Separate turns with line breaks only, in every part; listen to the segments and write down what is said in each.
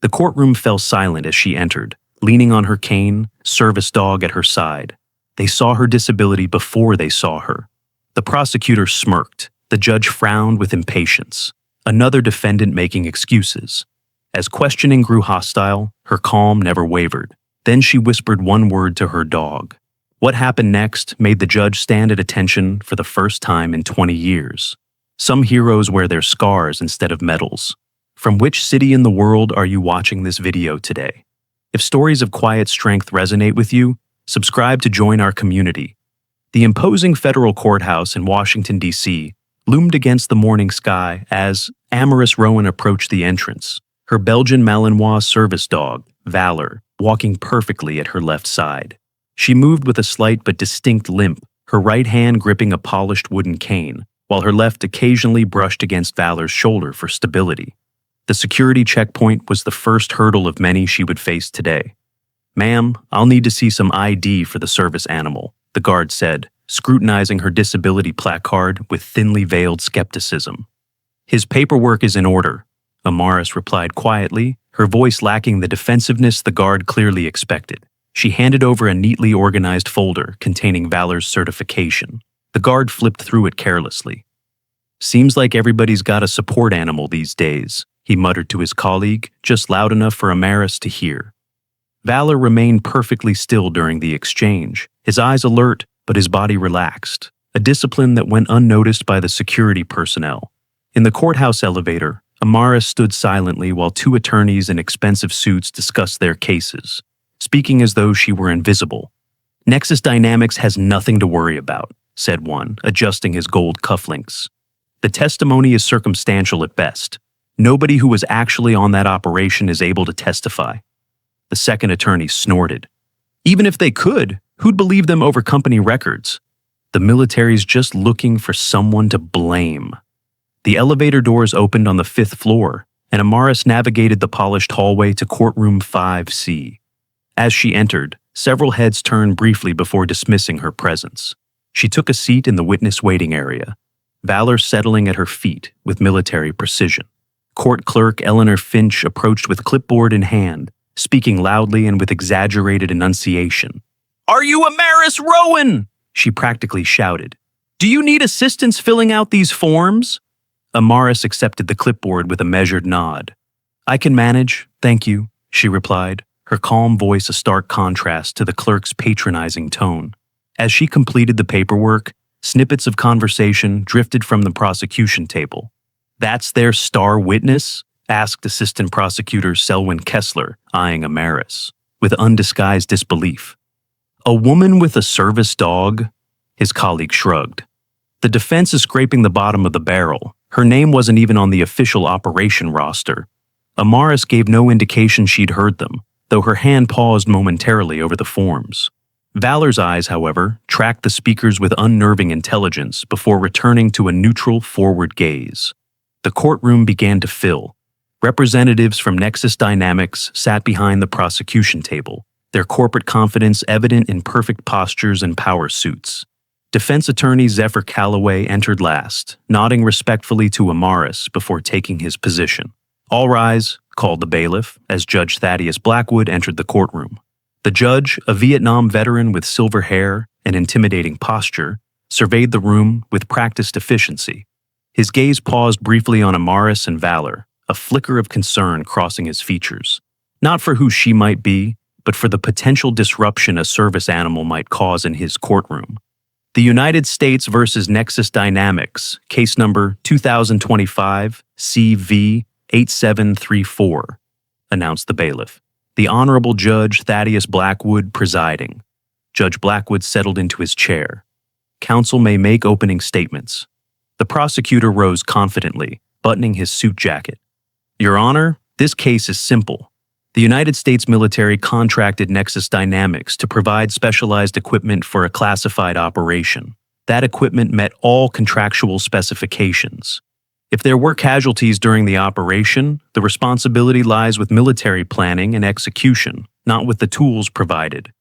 The courtroom fell silent as she entered, leaning on her cane, service dog at her side. They saw her disability before they saw her. The prosecutor smirked. The judge frowned with impatience. Another defendant making excuses. As questioning grew hostile, her calm never wavered. Then she whispered one word to her dog. What happened next made the judge stand at attention for the first time in 20 years. Some heroes wear their scars instead of medals. From which city in the world are you watching this video today? If stories of quiet strength resonate with you, subscribe to join our community. The imposing federal courthouse in Washington, D.C. loomed against the morning sky as Amaris Rowan approached the entrance, her Belgian Malinois service dog, Valor, walking perfectly at her left side. She moved with a slight but distinct limp, her right hand gripping a polished wooden cane, while her left occasionally brushed against Valor's shoulder for stability. The security checkpoint was the first hurdle of many she would face today. "Ma'am, I'll need to see some ID for the service animal," the guard said, scrutinizing her disability placard with thinly veiled skepticism. "His paperwork is in order," Amaris replied quietly, her voice lacking the defensiveness the guard clearly expected. She handed over a neatly organized folder containing Valor's certification. The guard flipped through it carelessly. "Seems like everybody's got a support animal these days," he muttered to his colleague, just loud enough for Amaris to hear. Valor remained perfectly still during the exchange, his eyes alert but his body relaxed, a discipline that went unnoticed by the security personnel. In the courthouse elevator, Amaris stood silently while two attorneys in expensive suits discussed their cases, speaking as though she were invisible. "Nexus Dynamics has nothing to worry about," said one, adjusting his gold cufflinks. "The testimony is circumstantial at best. Nobody who was actually on that operation is able to testify." The second attorney snorted. "Even if they could, who'd believe them over company records? The military's just looking for someone to blame." The elevator doors opened on the 5th floor, and Amaris navigated the polished hallway to courtroom 5C. As she entered, several heads turned briefly before dismissing her presence. She took a seat in the witness waiting area, Valor settling at her feet with military precision. Court clerk Eleanor Finch approached with clipboard in hand, speaking loudly and with exaggerated enunciation. "Are you Amaris Rowan?" she practically shouted. "Do you need assistance filling out these forms?" Amaris accepted the clipboard with a measured nod. "I can manage, thank you," she replied, her calm voice a stark contrast to the clerk's patronizing tone. As she completed the paperwork, snippets of conversation drifted from the prosecution table. "That's their star witness?" asked Assistant Prosecutor Selwyn Kessler, eyeing Amaris, with undisguised disbelief. "A woman with a service dog?" His colleague shrugged. "The defense is scraping the bottom of the barrel. Her name wasn't even on the official operation roster." Amaris gave no indication she'd heard them, though her hand paused momentarily over the forms. Valor's eyes, however, tracked the speakers with unnerving intelligence before returning to a neutral, forward gaze. The courtroom began to fill. Representatives from Nexus Dynamics sat behind the prosecution table, their corporate confidence evident in perfect postures and power suits. Defense attorney Zephyr Calloway entered last, nodding respectfully to Amaris before taking his position. "All rise," called the bailiff, as Judge Thaddeus Blackwood entered the courtroom. The judge, a Vietnam veteran with silver hair and intimidating posture, surveyed the room with practiced efficiency. His gaze paused briefly on Amaris and Valor, a flicker of concern crossing his features. Not for who she might be, but for the potential disruption a service animal might cause in his courtroom. "The United States versus Nexus Dynamics, case number 2025 CV 8734, announced the bailiff. The Honorable Judge Thaddeus Blackwood presiding. Judge Blackwood settled into his chair. Counsel may make opening statements. The prosecutor rose confidently, buttoning his suit jacket. "Your Honor, this case is simple. The United States military contracted Nexus Dynamics to provide specialized equipment for a classified operation. That equipment met all contractual specifications. If there were casualties during the operation, the responsibility lies with military planning and execution, not with the tools provided."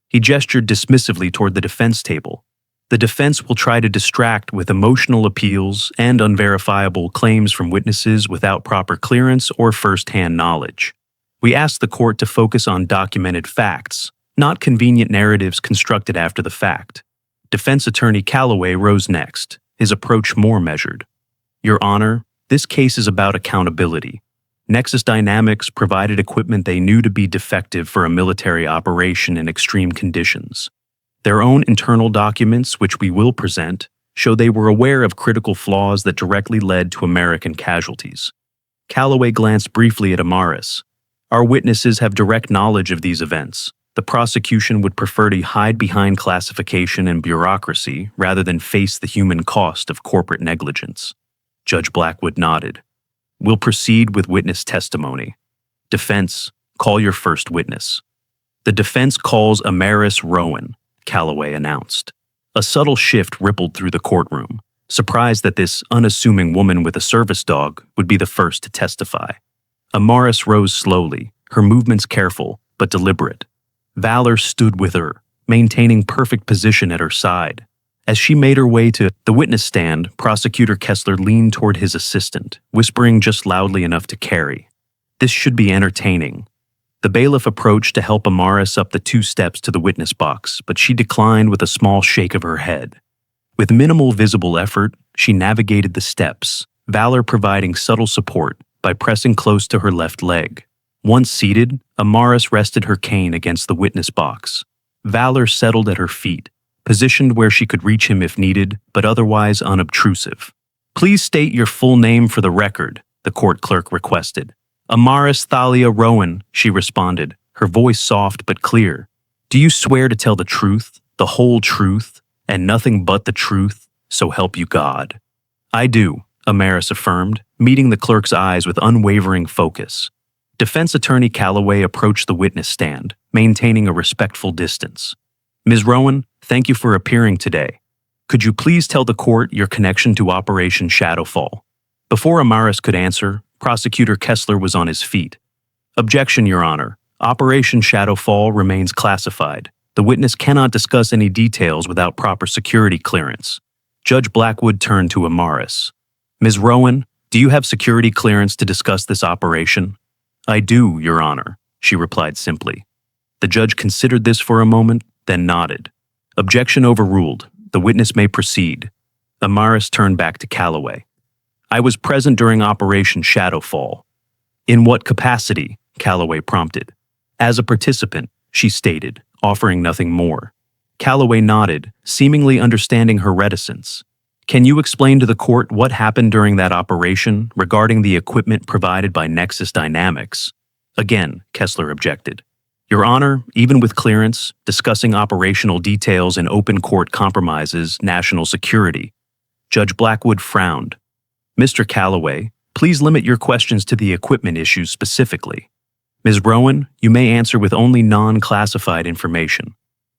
He gestured dismissively toward the defense table. "The defense will try to distract with emotional appeals and unverifiable claims from witnesses without proper clearance or first-hand knowledge. We ask the court to focus on documented facts, not convenient narratives constructed after the fact. Defense attorney Calloway rose next, his approach more measured. Your Honor, this case is about accountability. Nexus Dynamics provided equipment they knew to be defective for a military operation in extreme conditions. Their own internal documents, which we will present, show they were aware of critical flaws that directly led to American casualties. Calloway glanced briefly at Amaris. Our witnesses have direct knowledge of these events. The prosecution would prefer to hide behind classification and bureaucracy rather than face the human cost of corporate negligence. Judge Blackwood nodded. We'll proceed with witness testimony. Defense, call your first witness. The defense calls Amaris Rowan, Calloway announced. A subtle shift rippled through the courtroom, surprised that this unassuming woman with a service dog would be the first to testify. Amaris rose slowly, her movements careful but deliberate. Valor stood with her, maintaining perfect position at her side. As she made her way to the witness stand, Prosecutor Kessler leaned toward his assistant, whispering just loudly enough to carry. This should be entertaining. The bailiff approached to help Amaris up the 2 steps to the witness box, but she declined with a small shake of her head. With minimal visible effort, she navigated the steps, Valor providing subtle support by pressing close to her left leg. Once seated, Amaris rested her cane against the witness box. Valor settled at her feet, positioned where she could reach him if needed, but otherwise unobtrusive. Please state your full name for the record, the court clerk requested. Amaris Thalia Rowan, she responded, her voice soft but clear. Do you swear to tell the truth, the whole truth, and nothing but the truth, so help you God? I do, Amaris affirmed, meeting the clerk's eyes with unwavering focus. Defense attorney Calloway approached the witness stand, maintaining a respectful distance. Ms. Rowan, thank you for appearing today. Could you please tell the court your connection to Operation Shadowfall? Before Amaris could answer, Prosecutor Kessler was on his feet. Objection, Your Honor. Operation Shadowfall remains classified. The witness cannot discuss any details without proper security clearance. Judge Blackwood turned to Amaris. Ms. Rowan, do you have security clearance to discuss this operation? I do, Your Honor, she replied simply. The judge considered this for a moment, then nodded. Objection overruled. The witness may proceed. Amaris turned back to Calloway. I was present during Operation Shadowfall. In what capacity? Calloway prompted. As a participant, she stated, offering nothing more. Calloway nodded, seemingly understanding her reticence. Can you explain to the court what happened during that operation regarding the equipment provided by Nexus Dynamics? Again, Kessler objected. Your Honor, even with clearance, discussing operational details in open court compromises national security. Judge Blackwood frowned. Mr. Calloway, please limit your questions to the equipment issues specifically. Ms. Rowan, you may answer with only non-classified information.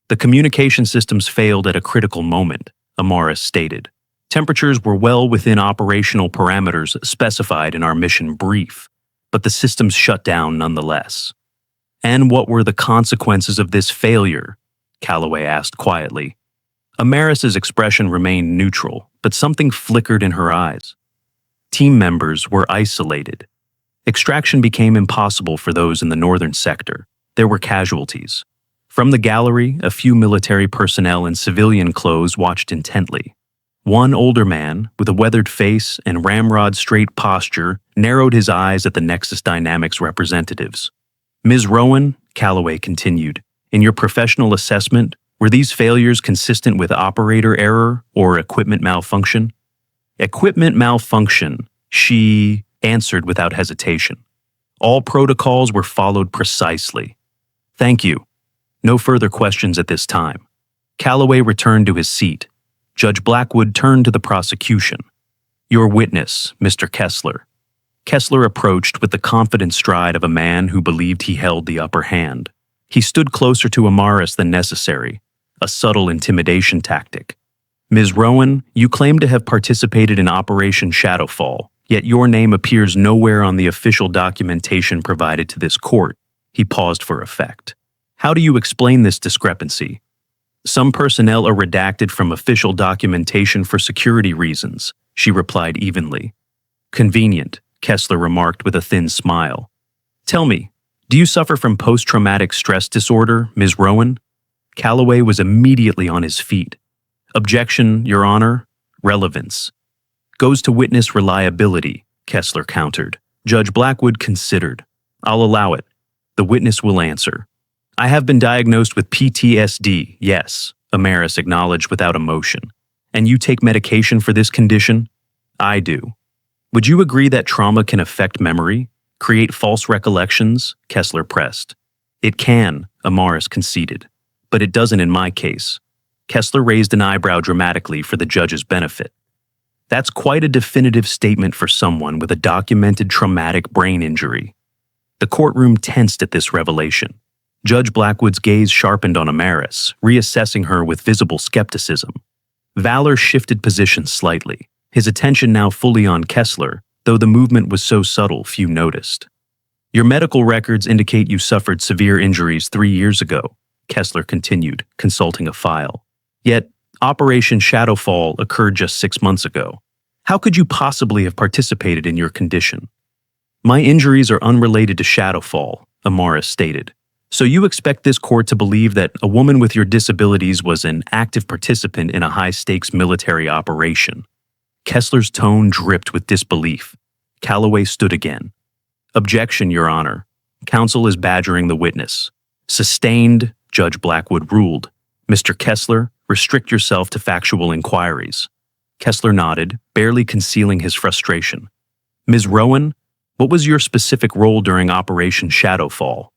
The communication systems failed at a critical moment, Amaris stated. Temperatures were well within operational parameters specified in our mission brief, but the systems shut down nonetheless. And what were the consequences of this failure? Calloway asked quietly. Amaris's expression remained neutral, but something flickered in her eyes. Team members were isolated. Extraction became impossible for those in the northern sector. There were casualties. From the gallery, a few military personnel in civilian clothes watched intently. One older man, with a weathered face and ramrod-straight posture, narrowed his eyes at the Nexus Dynamics representatives. Ms. Rowan, Calloway continued, in your professional assessment, were these failures consistent with operator error or equipment malfunction? Equipment malfunction, she answered without hesitation. All protocols were followed precisely. Thank you. No further questions at this time. Calloway returned to his seat. Judge Blackwood turned to the prosecution. Your witness, Mr. Kessler. Kessler approached with the confident stride of a man who believed he held the upper hand. He stood closer to Amaris than necessary, a subtle intimidation tactic. Ms. Rowan, you claim to have participated in Operation Shadowfall, yet your name appears nowhere on the official documentation provided to this court. He paused for effect. How do you explain this discrepancy? Some personnel are redacted from official documentation for security reasons, she replied evenly. Convenient, Kessler remarked with a thin smile. Tell me, Do you suffer from post-traumatic stress disorder, Ms. Rowan? Calloway was immediately on his feet. Objection, Your Honor. Relevance. Goes to witness reliability, Kessler countered. Judge Blackwood considered. I'll allow it. The witness will answer. I have been diagnosed with PTSD, yes, Amaris acknowledged without emotion. And you take medication for this condition? I do. Would you agree that trauma can affect memory, create false recollections? Kessler pressed. It can, Amaris conceded. But it doesn't in my case. Kessler raised an eyebrow dramatically for the judge's benefit. That's quite a definitive statement for someone with a documented traumatic brain injury. The courtroom tensed at this revelation. Judge Blackwood's gaze sharpened on Amaris, reassessing her with visible skepticism. Valor shifted positions slightly, his attention now fully on Kessler, though the movement was so subtle few noticed. Your medical records indicate you suffered severe injuries 3 years ago, Kessler continued, consulting a file. Yet, Operation Shadowfall occurred just 6 months ago. How could you possibly have participated in your condition? My injuries are unrelated to Shadowfall, Amaris stated. So you expect this court to believe that a woman with your disabilities was an active participant in a high-stakes military operation? Kessler's tone dripped with disbelief. Calloway stood again. Objection, Your Honor. Counsel is badgering the witness. Sustained, Judge Blackwood ruled. Mr. Kessler, restrict yourself to factual inquiries. Kessler nodded, barely concealing his frustration. Ms. Rowan, what was your specific role during Operation Shadowfall?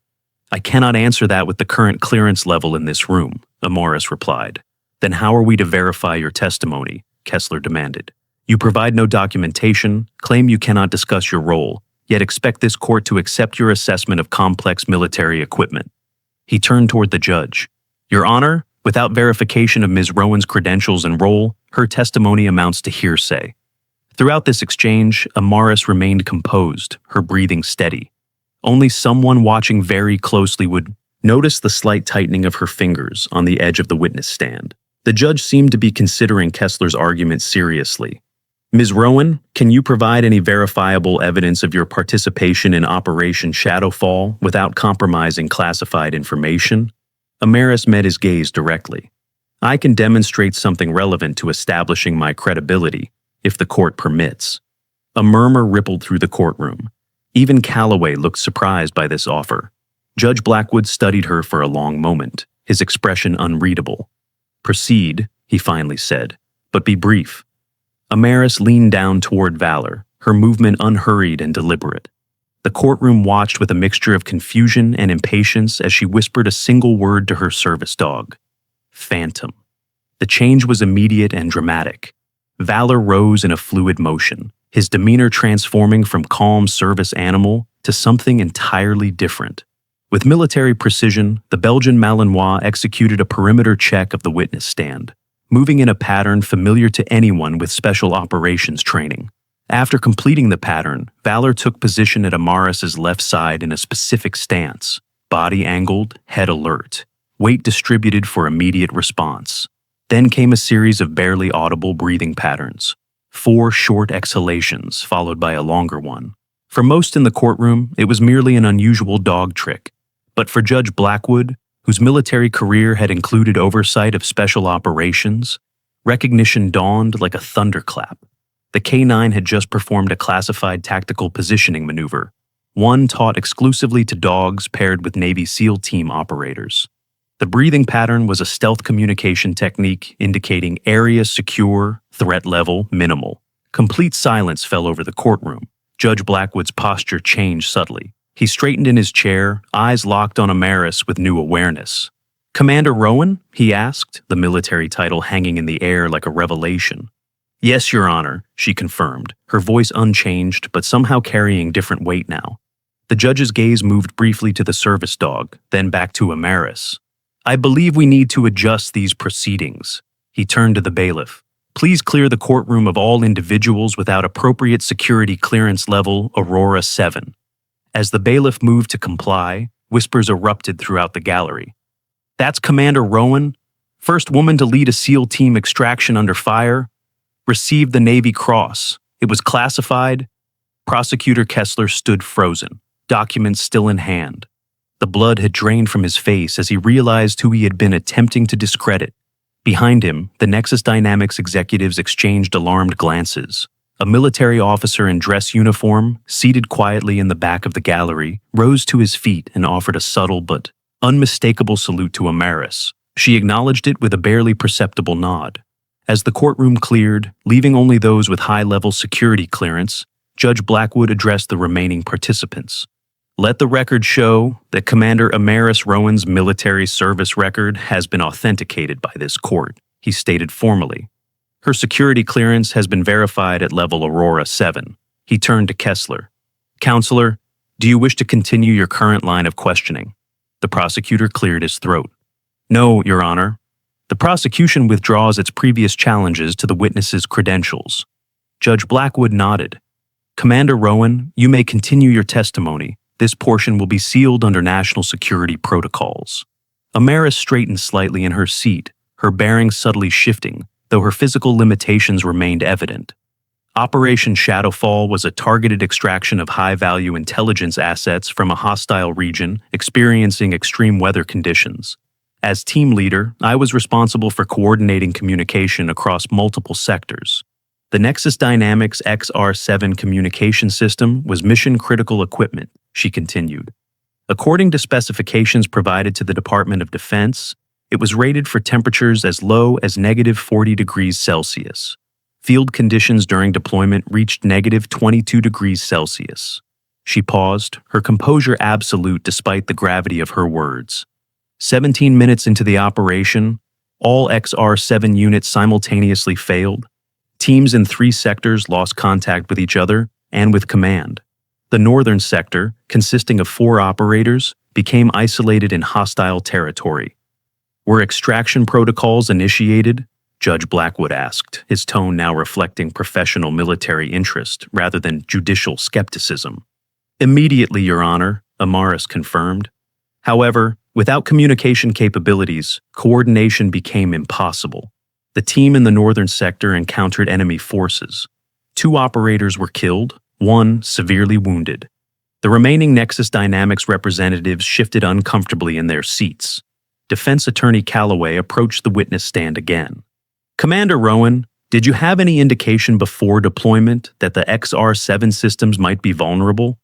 I cannot answer that with the current clearance level in this room, Amaris replied. Then how are we to verify your testimony? Kessler demanded. You provide no documentation, claim you cannot discuss your role, yet expect this court to accept your assessment of complex military equipment. He turned toward the judge. Your Honor, without verification of Ms. Rowan's credentials and role, her testimony amounts to hearsay. Throughout this exchange, Amaris remained composed, her breathing steady. Only someone watching very closely would notice the slight tightening of her fingers on the edge of the witness stand. The judge seemed to be considering Kessler's argument seriously. Ms. Rowan, can you provide any verifiable evidence of your participation in Operation Shadowfall without compromising classified information? Amaris met his gaze directly. I can demonstrate something relevant to establishing my credibility, if the court permits. A murmur rippled through the courtroom. Even Calloway looked surprised by this offer. Judge Blackwood studied her for a long moment, his expression unreadable. Proceed, he finally said, but be brief. Amaris leaned down toward Valor, her movement unhurried and deliberate. The courtroom watched with a mixture of confusion and impatience as she whispered a single word to her service dog. Phantom. The change was immediate and dramatic. Valor rose in a fluid motion, his demeanor transforming from calm service animal to something entirely different. With military precision, the Belgian Malinois executed a perimeter check of the witness stand, moving in a pattern familiar to anyone with special operations training. After completing the pattern, Valor took position at Amaris's left side in a specific stance, body angled, head alert, weight distributed for immediate response. Then came a series of barely audible breathing patterns. 4 short exhalations, followed by a longer one. For most in the courtroom, it was merely an unusual dog trick. But for Judge Blackwood, whose military career had included oversight of special operations, recognition dawned like a thunderclap. The K-9 had just performed a classified tactical positioning maneuver, one taught exclusively to dogs paired with Navy SEAL team operators. The breathing pattern was a stealth communication technique indicating area secure, threat level minimal. Complete silence fell over the courtroom. Judge Blackwood's posture changed subtly. He straightened in his chair, eyes locked on Amaris with new awareness. Commander Rowan? He asked, the military title hanging in the air like a revelation. Yes, Your Honor, she confirmed, her voice unchanged but somehow carrying different weight now. The judge's gaze moved briefly to the service dog, then back to Amaris. I believe we need to adjust these proceedings. He turned to the bailiff. Please clear the courtroom of all individuals without appropriate security clearance level Aurora 7. As the bailiff moved to comply, whispers erupted throughout the gallery. That's Commander Rowan, first woman to lead a SEAL team extraction under fire, received the Navy Cross. It was classified. Prosecutor Kessler stood frozen, documents still in hand. The blood had drained from his face as he realized who he had been attempting to discredit. Behind him, the Nexus Dynamics executives exchanged alarmed glances. A military officer in dress uniform, seated quietly in the back of the gallery, rose to his feet and offered a subtle but unmistakable salute to Amaris. She acknowledged it with a barely perceptible nod. As the courtroom cleared, leaving only those with high-level security clearance, Judge Blackwood addressed the remaining participants. Let the record show that Commander Amaris Rowan's military service record has been authenticated by this court, he stated formally. Her security clearance has been verified at level Aurora 7. He turned to Kessler. Counselor, do you wish to continue your current line of questioning? The prosecutor cleared his throat. No, Your Honor. The prosecution withdraws its previous challenges to the witness's credentials. Judge Blackwood nodded. Commander Rowan, you may continue your testimony. This portion will be sealed under national security protocols. Amaris straightened slightly in her seat, her bearings subtly shifting, though her physical limitations remained evident. Operation Shadowfall was a targeted extraction of high-value intelligence assets from a hostile region experiencing extreme weather conditions. As team leader, I was responsible for coordinating communication across multiple sectors. The Nexus Dynamics XR7 communication system was mission-critical equipment, she continued. According to specifications provided to the Department of Defense, it was rated for temperatures as low as -40 degrees Celsius. Field conditions during deployment reached -22 degrees Celsius. She paused, her composure absolute despite the gravity of her words. 17 minutes into the operation, all XR7 units simultaneously failed. Teams in 3 sectors lost contact with each other and with command. The northern sector, consisting of 4 operators, became isolated in hostile territory. Were extraction protocols initiated? Judge Blackwood asked, his tone now reflecting professional military interest rather than judicial skepticism. Immediately, Your Honor, Amaris confirmed. However, without communication capabilities, coordination became impossible. The team in the northern sector encountered enemy forces. 2 operators were killed, 1 severely wounded. The remaining Nexus Dynamics representatives shifted uncomfortably in their seats. Defense Attorney Calloway approached the witness stand again. Commander Rowan, did you have any indication before deployment that the XR7 systems might be vulnerable?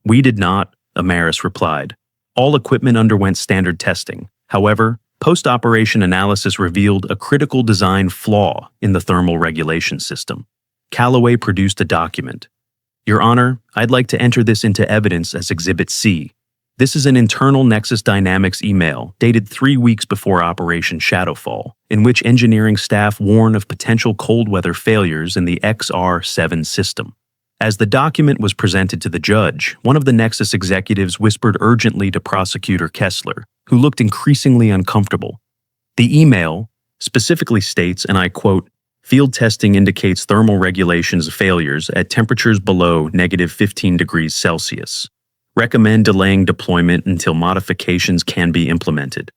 We did not, Amaris replied. All equipment underwent standard testing. However, post-operation analysis revealed a critical design flaw in the thermal regulation system. Calloway produced a document. Your Honor, I'd like to enter this into evidence as Exhibit C. This is an internal Nexus Dynamics email dated 3 weeks before Operation Shadowfall, in which engineering staff warn of potential cold weather failures in the XR7 system. As the document was presented to the judge, one of the Nexus executives whispered urgently to Prosecutor Kessler, who looked increasingly uncomfortable. The email specifically states, and I quote, "Field testing indicates thermal regulations failures at temperatures below -15 degrees Celsius. Recommend delaying deployment until modifications can be implemented."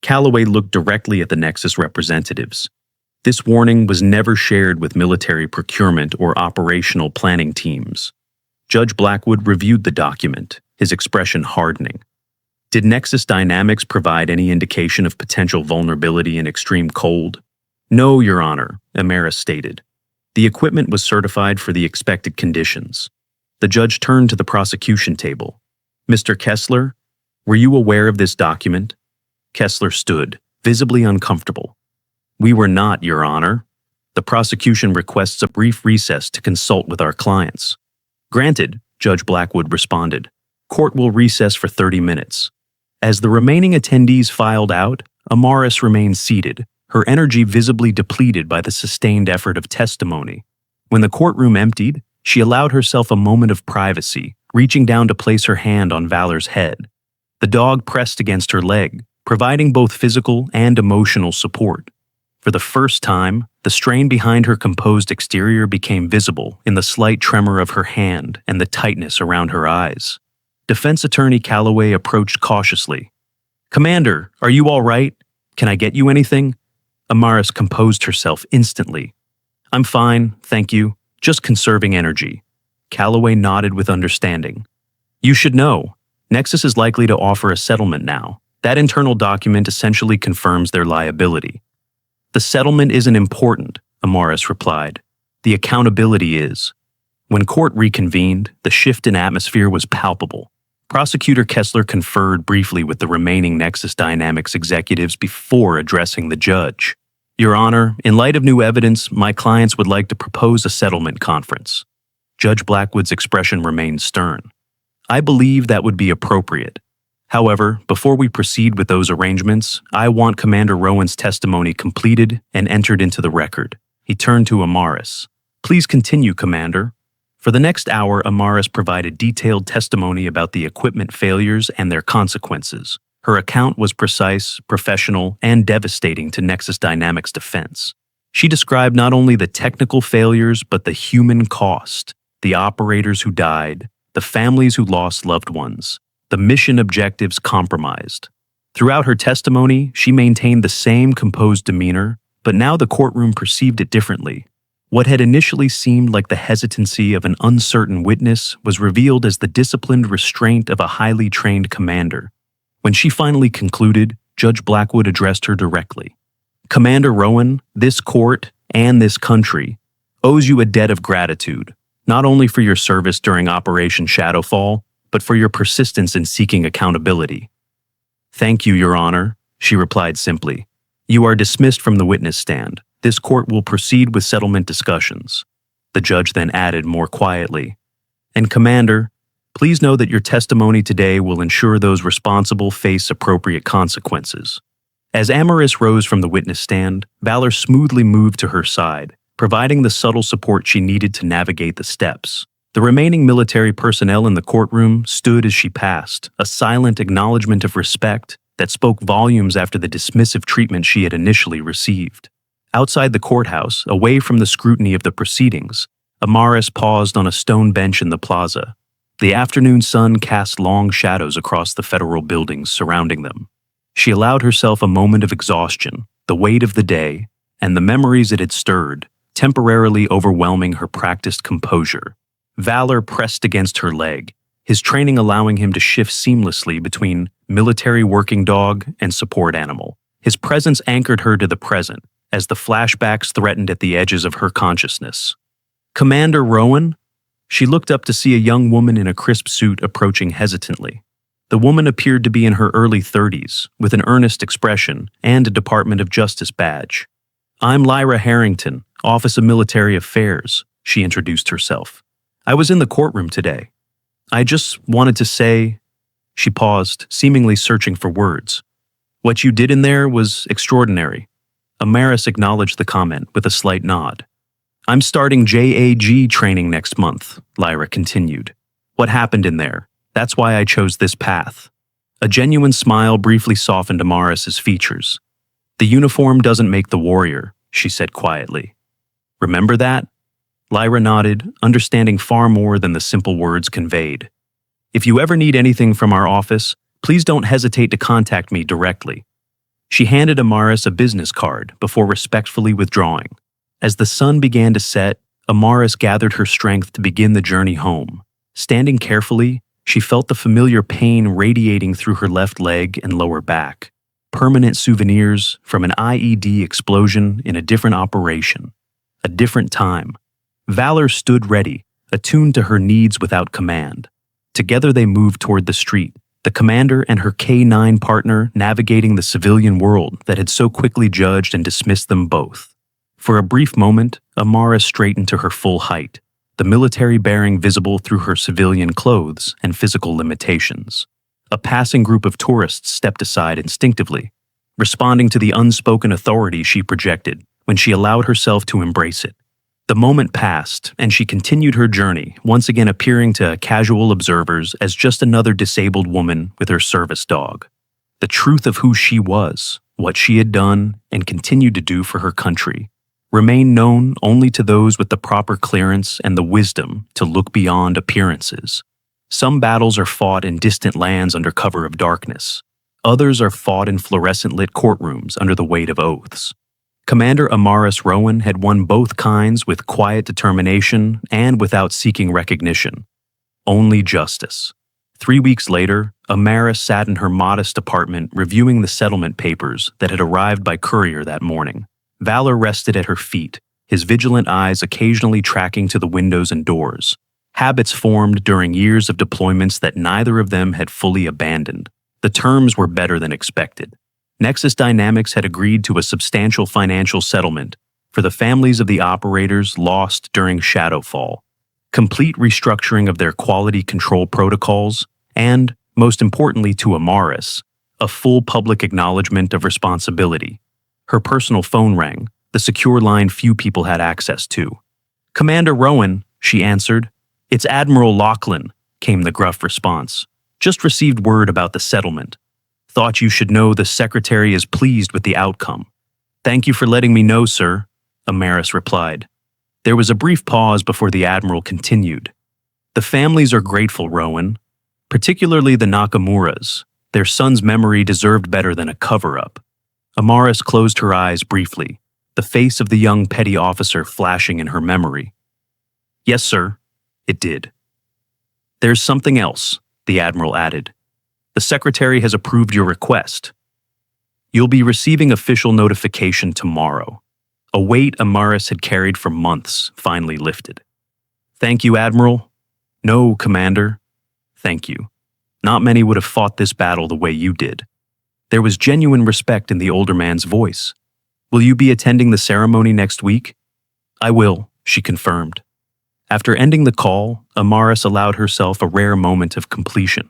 Calloway looked directly at the Nexus representatives. This warning was never shared with military procurement or operational planning teams. Judge Blackwood reviewed the document, his expression hardening. Did Nexus Dynamics provide any indication of potential vulnerability in extreme cold? No, Your Honor, Amaris stated. The equipment was certified for the expected conditions. The judge turned to the prosecution table. Mr. Kessler, were you aware of this document? Kessler stood, visibly uncomfortable. We were not, Your Honor. The prosecution requests a brief recess to consult with our clients. Granted, Judge Blackwood responded. Court will recess for 30 minutes. As the remaining attendees filed out, Amaris remained seated, her energy visibly depleted by the sustained effort of testimony. When the courtroom emptied, she allowed herself a moment of privacy, reaching down to place her hand on Valor's head. The dog pressed against her leg, providing both physical and emotional support. For the first time, the strain behind her composed exterior became visible in the slight tremor of her hand and the tightness around her eyes. Defense Attorney Calloway approached cautiously. Commander, are you all right? Can I get you anything? Amaris composed herself instantly. I'm fine, thank you. Just conserving energy. Calloway nodded with understanding. You should know. Nexus is likely to offer a settlement now. That internal document essentially confirms their liability. The settlement isn't important, Amaris replied. The accountability is. When court reconvened, the shift in atmosphere was palpable. Prosecutor Kessler conferred briefly with the remaining Nexus Dynamics executives before addressing the judge. Your Honor, in light of new evidence, my clients would like to propose a settlement conference. Judge Blackwood's expression remained stern. I believe that would be appropriate. However, before we proceed with those arrangements, I want Commander Rowan's testimony completed and entered into the record. He turned to Amaris. Please continue, Commander. For the next hour, Amaris provided detailed testimony about the equipment failures and their consequences. Her account was precise, professional, and devastating to Nexus Dynamics' defense. She described not only the technical failures, but the human cost, the operators who died, the families who lost loved ones, the mission objectives compromised. Throughout her testimony, she maintained the same composed demeanor, but now the courtroom perceived it differently. What had initially seemed like the hesitancy of an uncertain witness was revealed as the disciplined restraint of a highly trained commander. When she finally concluded, Judge Blackwood addressed her directly. Commander Rowan, this court, and this country, owes you a debt of gratitude, not only for your service during Operation Shadowfall, but for your persistence in seeking accountability. Thank you, Your Honor, she replied simply. You are dismissed from the witness stand. This court will proceed with settlement discussions. The judge then added more quietly, and Commander, please know that your testimony today will ensure those responsible face appropriate consequences. As Amaris rose from the witness stand, Valor smoothly moved to her side, providing the subtle support she needed to navigate the steps. The remaining military personnel in the courtroom stood as she passed, a silent acknowledgement of respect that spoke volumes after the dismissive treatment she had initially received. Outside the courthouse, away from the scrutiny of the proceedings, Amaris paused on a stone bench in the plaza. The afternoon sun cast long shadows across the federal buildings surrounding them. She allowed herself a moment of exhaustion, the weight of the day, and the memories it had stirred, temporarily overwhelming her practiced composure. Valor pressed against her leg, his training allowing him to shift seamlessly between military working dog and support animal. His presence anchored her to the present, as the flashbacks threatened at the edges of her consciousness. Commander Rowan? She looked up to see a young woman in a crisp suit approaching hesitantly. The woman appeared to be in her early 30s, with an earnest expression and a Department of Justice badge. I'm Lyra Harrington, Office of Military Affairs, she introduced herself. I was in the courtroom today. I just wanted to say... She paused, seemingly searching for words. What you did in there was extraordinary. Amaris acknowledged the comment with a slight nod. I'm starting JAG training next month, Lyra continued. What happened in there? That's why I chose this path. A genuine smile briefly softened Amaris's features. The uniform doesn't make the warrior, she said quietly. Remember that? Lyra nodded, understanding far more than the simple words conveyed. If you ever need anything from our office, please don't hesitate to contact me directly. She handed Amaris a business card before respectfully withdrawing. As the sun began to set, Amaris gathered her strength to begin the journey home. Standing carefully, she felt the familiar pain radiating through her left leg and lower back. Permanent souvenirs from an IED explosion in a different operation. A different time. Valor stood ready, attuned to her needs without command. Together they moved toward the street, the commander and her K-9 partner navigating the civilian world that had so quickly judged and dismissed them both. For a brief moment, Amaris straightened to her full height, the military bearing visible through her civilian clothes and physical limitations. A passing group of tourists stepped aside instinctively, responding to the unspoken authority she projected when she allowed herself to embrace it. The moment passed, and she continued her journey, once again appearing to casual observers as just another disabled woman with her service dog. The truth of who she was, what she had done and continued to do for her country, remained known only to those with the proper clearance and the wisdom to look beyond appearances. Some battles are fought in distant lands under cover of darkness. Others are fought in fluorescent-lit courtrooms under the weight of oaths. Commander Amaris Rowan had won both kinds with quiet determination and without seeking recognition. Only justice. 3 weeks later, Amara sat in her modest apartment reviewing the settlement papers that had arrived by courier that morning. Valor rested at her feet, his vigilant eyes occasionally tracking to the windows and doors. Habits formed during years of deployments that neither of them had fully abandoned. The terms were better than expected. Nexus Dynamics had agreed to a substantial financial settlement for the families of the operators lost during Shadowfall, complete restructuring of their quality control protocols, and, most importantly to Amaris, a full public acknowledgement of responsibility. Her personal phone rang, the secure line few people had access to. "Commander Rowan," she answered. "It's Admiral Lachlan," came the gruff response. "Just received word about the settlement. Thought you should know the Secretary is pleased with the outcome." "Thank you for letting me know, sir," Amaris replied. There was a brief pause before the Admiral continued. "The families are grateful, Rowan. Particularly the Nakamuras. Their son's memory deserved better than a cover-up." Amaris closed her eyes briefly, the face of the young petty officer flashing in her memory. "Yes, sir," it did. "There's something else," the Admiral added. "The Secretary has approved your request. You'll be receiving official notification tomorrow." A weight Amaris had carried for months finally lifted. "Thank you, Admiral." "No, Commander." "Thank you. Not many would have fought this battle the way you did." There was genuine respect in the older man's voice. "Will you be attending the ceremony next week?" "I will," she confirmed. After ending the call, Amaris allowed herself a rare moment of completion.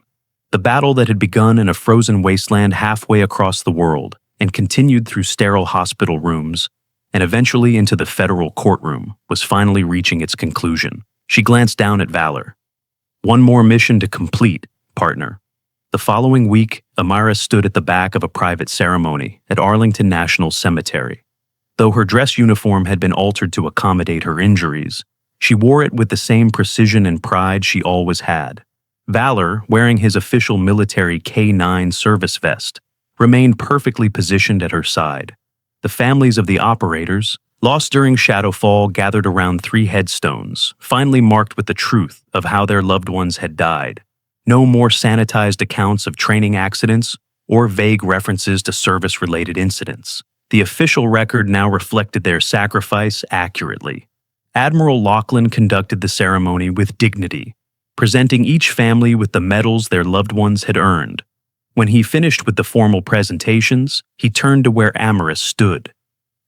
The battle that had begun in a frozen wasteland halfway across the world and continued through sterile hospital rooms and eventually into the federal courtroom was finally reaching its conclusion. She glanced down at Valor. "One more mission to complete, partner." The following week, Amaris stood at the back of a private ceremony at Arlington National Cemetery. Though her dress uniform had been altered to accommodate her injuries, she wore it with the same precision and pride she always had. Valor, wearing his official military K9 service vest, remained perfectly positioned at her side. The families of the operators, lost during Shadowfall, gathered around 3 headstones, finally marked with the truth of how their loved ones had died. No more sanitized accounts of training accidents or vague references to service-related incidents. The official record now reflected their sacrifice accurately. Admiral Lachlan conducted the ceremony with dignity, presenting each family with the medals their loved ones had earned. When he finished with the formal presentations, he turned to where Amaris stood.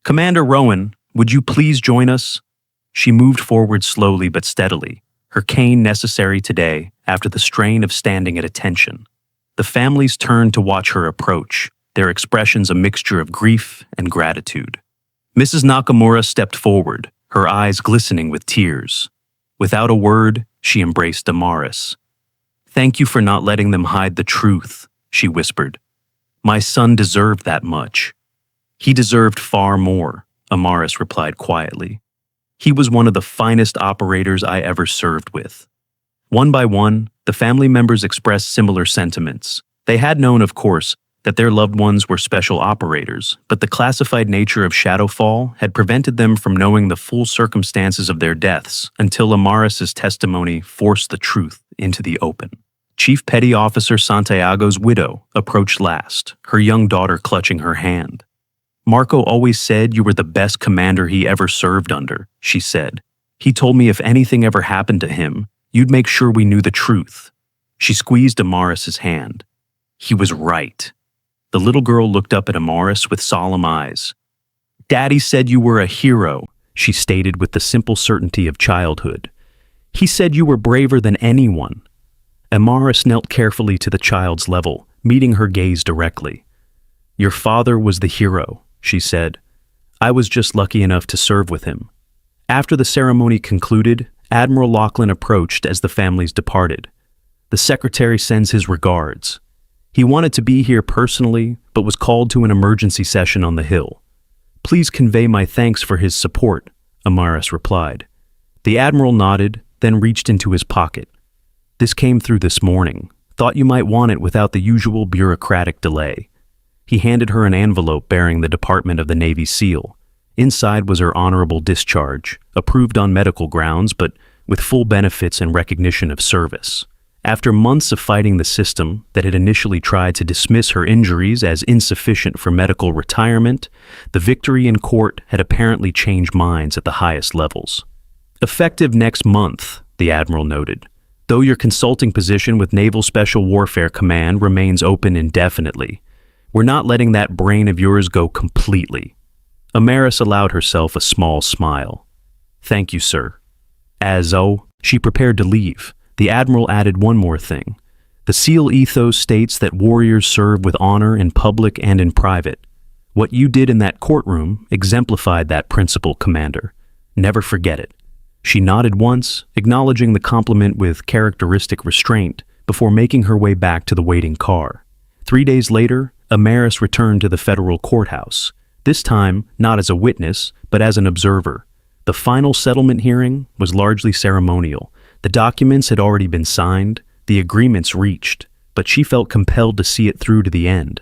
"Commander Rowan, would you please join us?" She moved forward slowly but steadily, her cane necessary today after the strain of standing at attention. The families turned to watch her approach, their expressions a mixture of grief and gratitude. Mrs. Nakamura stepped forward, her eyes glistening with tears. Without a word, she embraced Amaris. "Thank you for not letting them hide the truth," she whispered. "My son deserved that much." "He deserved far more," Amaris replied quietly. "He was one of the finest operators I ever served with." One by one, the family members expressed similar sentiments. They had known, of course, that their loved ones were special operators, but the classified nature of Shadowfall had prevented them from knowing the full circumstances of their deaths until Amaris's testimony forced the truth into the open. Chief Petty Officer Santiago's widow approached last, her young daughter clutching her hand. "Marco always said you were the best commander he ever served under," she said. "He told me if anything ever happened to him, you'd make sure we knew the truth." She squeezed Amaris's hand. He was right. The little girl looked up at Amaris with solemn eyes. "Daddy said you were a hero," she stated with the simple certainty of childhood. "He said you were braver than anyone." Amaris knelt carefully to the child's level, meeting her gaze directly. "Your father was the hero," she said. "I was just lucky enough to serve with him." After the ceremony concluded, Admiral Lachlan approached as the families departed. "The Secretary sends his regards. He wanted to be here personally, but was called to an emergency session on the Hill. Please convey my thanks for his support," Amaris replied. The Admiral nodded, then reached into his pocket. "This came through this morning. Thought you might want it without the usual bureaucratic delay." He handed her an envelope bearing the Department of the Navy seal. Inside was her honorable discharge, approved on medical grounds, but with full benefits and recognition of service. After months of fighting the system that had initially tried to dismiss her injuries as insufficient for medical retirement, the victory in court had apparently changed minds at the highest levels. Effective next month, the Admiral noted, though your consulting position with Naval Special Warfare Command remains open indefinitely, we're not letting that brain of yours go completely. Amaris allowed herself a small smile. Thank you, sir. As she prepared to leave, the Admiral added one more thing. The SEAL ethos states that warriors serve with honor in public and in private. What you did in that courtroom exemplified that principle, Commander. Never forget it. She nodded once, acknowledging the compliment with characteristic restraint, before making her way back to the waiting car. 3 days later, Amaris returned to the federal courthouse, this time not as a witness, but as an observer. The final settlement hearing was largely ceremonial. The documents had already been signed, the agreements reached, but she felt compelled to see it through to the end.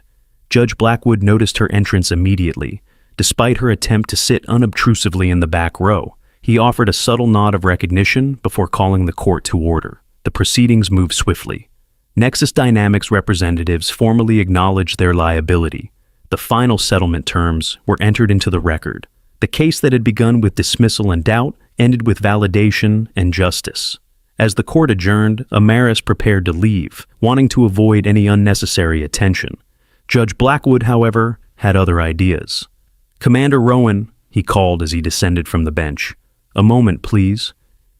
Judge Blackwood noticed her entrance immediately. Despite her attempt to sit unobtrusively in the back row, he offered a subtle nod of recognition before calling the court to order. The proceedings moved swiftly. Nexus Dynamics representatives formally acknowledged their liability. The final settlement terms were entered into the record. The case that had begun with dismissal and doubt ended with validation and justice. As the court adjourned, Amaris prepared to leave, wanting to avoid any unnecessary attention. Judge Blackwood, however, had other ideas. Commander Rowan, he called as he descended from the bench. A moment, please.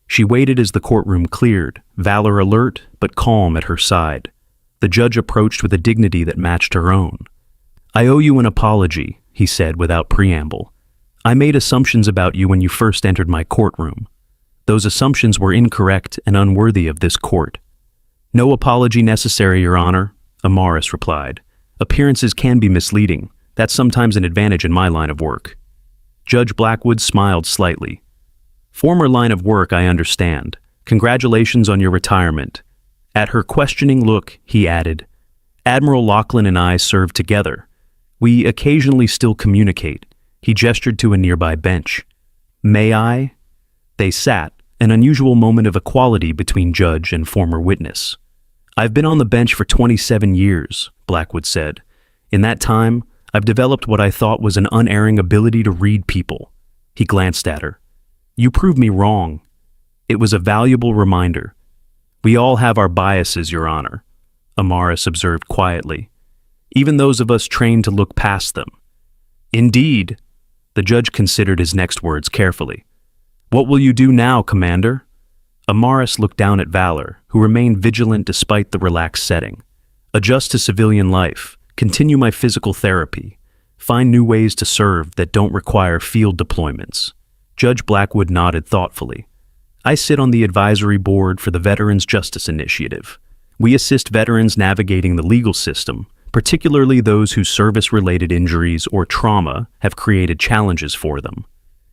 She waited as the courtroom cleared, valor alert but calm at her side. The judge approached with a dignity that matched her own. I owe you an apology, he said without preamble. I made assumptions about you when you first entered my courtroom. Those assumptions were incorrect and unworthy of this court. No apology necessary, Your Honor, Amaris replied. Appearances can be misleading. That's sometimes an advantage in my line of work. Judge Blackwood smiled slightly. Former line of work, I understand. Congratulations on your retirement. At her questioning look, he added, Admiral Lachlan and I served together. We occasionally still communicate. He gestured to a nearby bench. May I? They sat, an unusual moment of equality between judge and former witness. I've been on the bench for 27 years, Blackwood said. In that time, I've developed what I thought was an unerring ability to read people. He glanced at her. You proved me wrong. It was a valuable reminder. We all have our biases, Your Honor, Amaris observed quietly. Even those of us trained to look past them. Indeed, the judge considered his next words carefully. What will you do now, Commander? Amaris looked down at Valor, who remained vigilant despite the relaxed setting. Adjust to civilian life, continue my physical therapy, find new ways to serve that don't require field deployments. Judge Blackwood nodded thoughtfully. I sit on the advisory board for the Veterans Justice Initiative. We assist veterans navigating the legal system, particularly those whose service-related injuries or trauma have created challenges for them.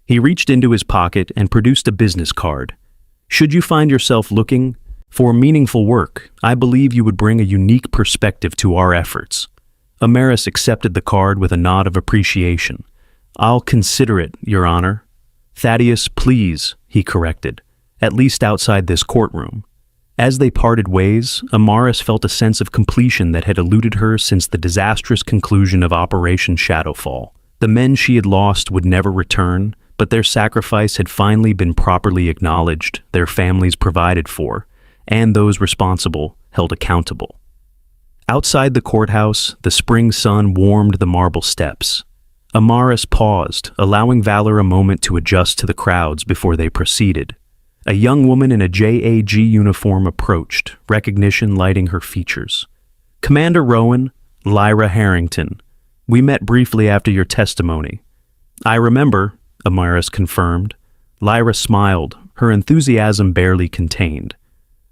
He reached into his pocket and produced a business card. Should you find yourself looking for meaningful work, I believe you would bring a unique perspective to our efforts. Amaris accepted the card with a nod of appreciation. I'll consider it, Your Honor. Thaddeus, please, he corrected, at least outside this courtroom. As they parted ways, Amaris felt a sense of completion that had eluded her since the disastrous conclusion of Operation Shadowfall. The men she had lost would never return, but their sacrifice had finally been properly acknowledged, their families provided for, and those responsible held accountable. Outside the courthouse, the spring sun warmed the marble steps. Amaris paused, allowing Valor a moment to adjust to the crowds before they proceeded. A young woman in a JAG uniform approached, recognition lighting her features. Commander Rowan, Lyra Harrington. We met briefly after your testimony. I remember, Amaris confirmed. Lyra smiled, her enthusiasm barely contained.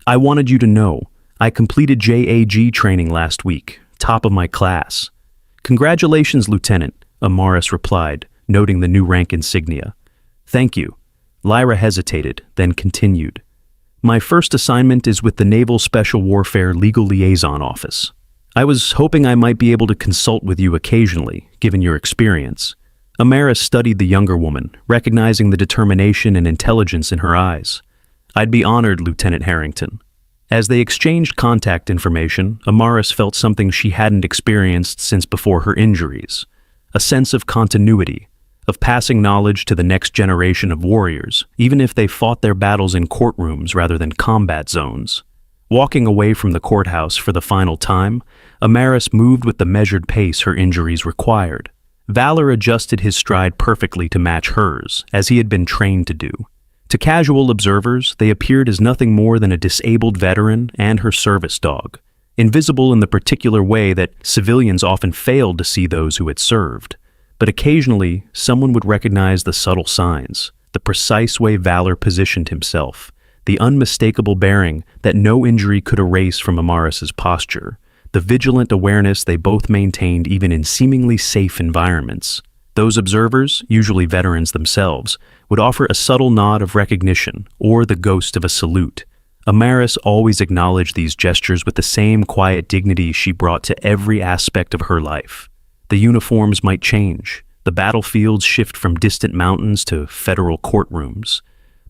I wanted you to know, I completed JAG training last week, top of my class. Congratulations, Lieutenant, Amaris replied, noting the new rank insignia. Thank you. Lyra hesitated, then continued. My first assignment is with the Naval Special Warfare Legal Liaison Office. I was hoping I might be able to consult with you occasionally, given your experience. Amaris studied the younger woman, recognizing the determination and intelligence in her eyes. I'd be honored, Lieutenant Harrington. As they exchanged contact information, Amaris felt something she hadn't experienced since before her injuries. A sense of continuity, of passing knowledge to the next generation of warriors, even if they fought their battles in courtrooms rather than combat zones. Walking away from the courthouse for the final time, Amaris moved with the measured pace her injuries required. Valor adjusted his stride perfectly to match hers, as he had been trained to do. To casual observers, they appeared as nothing more than a disabled veteran and her service dog, invisible in the particular way that civilians often failed to see those who had served. But occasionally, someone would recognize the subtle signs, the precise way Valor positioned himself, the unmistakable bearing that no injury could erase from Amaris's posture, the vigilant awareness they both maintained even in seemingly safe environments. Those observers, usually veterans themselves, would offer a subtle nod of recognition or the ghost of a salute. Amaris always acknowledged these gestures with the same quiet dignity she brought to every aspect of her life. The uniforms might change, the battlefields shift from distant mountains to federal courtrooms,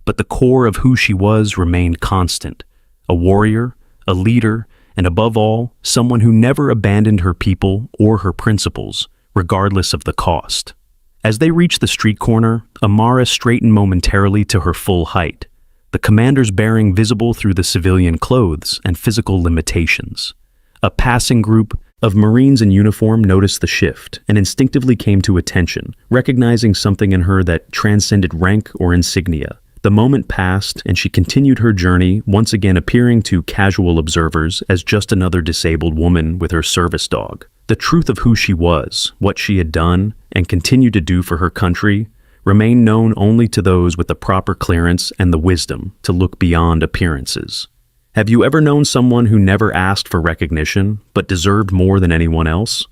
but the core of who she was remained constant: a warrior, a leader, and above all, someone who never abandoned her people or her principles, regardless of the cost. As they reached the street corner, Amaris straightened momentarily to her full height, the commander's bearing visible through the civilian clothes and physical limitations. A passing group of Marines in uniform noticed the shift and instinctively came to attention, recognizing something in her that transcended rank or insignia. The moment passed, and she continued her journey, once again appearing to casual observers as just another disabled woman with her service dog. The truth of who she was, what she had done, and continued to do for her country, remained known only to those with the proper clearance and the wisdom to look beyond appearances. Have you ever known someone who never asked for recognition, but deserved more than anyone else?